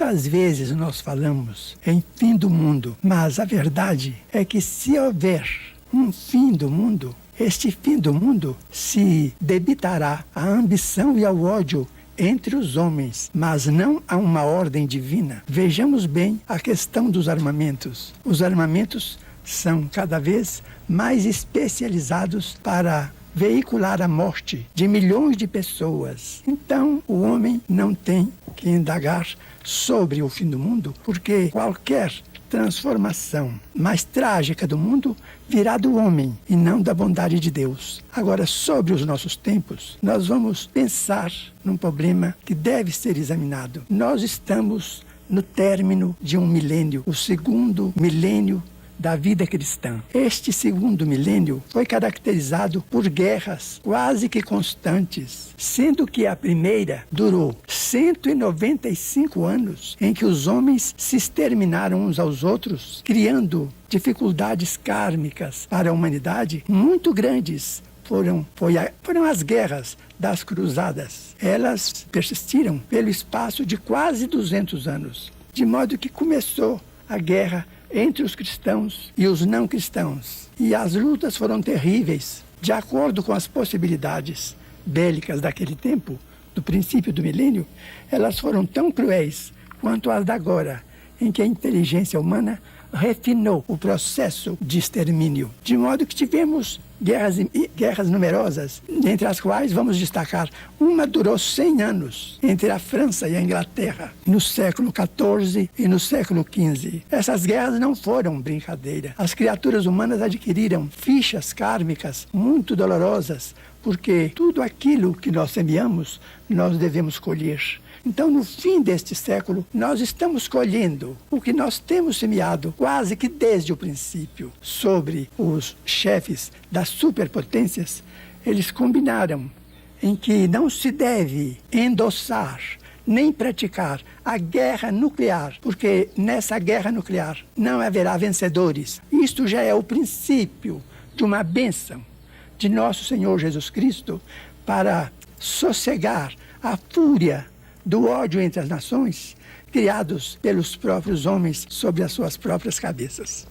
Muitas vezes nós falamos em fim do mundo, mas a verdade é que se houver um fim do mundo, este fim do mundo se debitará à ambição e ao ódio entre os homens, mas não a uma ordem divina. Vejamos bem a questão dos armamentos. Os armamentos são cada vez mais especializados para veicular a morte de milhões de pessoas. Então, o homem não tem que indagar sobre o fim do mundo, porque qualquer transformação mais trágica do mundo virá do homem e não da bondade de Deus. Agora, sobre os nossos tempos, nós vamos pensar num problema que deve ser examinado. Nós estamos no término de um milênio, o segundo milênio da vida cristã. Este segundo milênio foi caracterizado por guerras quase que constantes, sendo que a primeira durou 195 anos, em que os homens se exterminaram uns aos outros, criando dificuldades kármicas para a humanidade muito grandes. Foram as guerras das cruzadas. Elas persistiram pelo espaço de quase 200 anos, de modo que começou a guerra entre os cristãos e os não cristãos. E as lutas foram terríveis, de acordo com as possibilidades bélicas daquele tempo, do princípio do milênio. Elas foram tão cruéis quanto as da agora, em que a inteligência humana refinou o processo de extermínio, de modo que tivemos guerras numerosas, entre as quais vamos destacar uma durou 100 anos, entre a França e a Inglaterra, no século XIV e no século XV. Essas guerras não foram brincadeira. As criaturas humanas adquiriram fichas kármicas muito dolorosas, porque tudo aquilo que nós semeamos, nós devemos colher. Então, no fim deste século, nós estamos colhendo o que nós temos semeado quase que desde o princípio. Sobre os chefes das superpotências, eles combinaram em que não se deve endossar nem praticar a guerra nuclear, porque nessa guerra nuclear não haverá vencedores. Isto já é o princípio de uma bênção de nosso Senhor Jesus Cristo para sossegar a fúria do ódio entre as nações, criados pelos próprios homens sobre as suas próprias cabeças.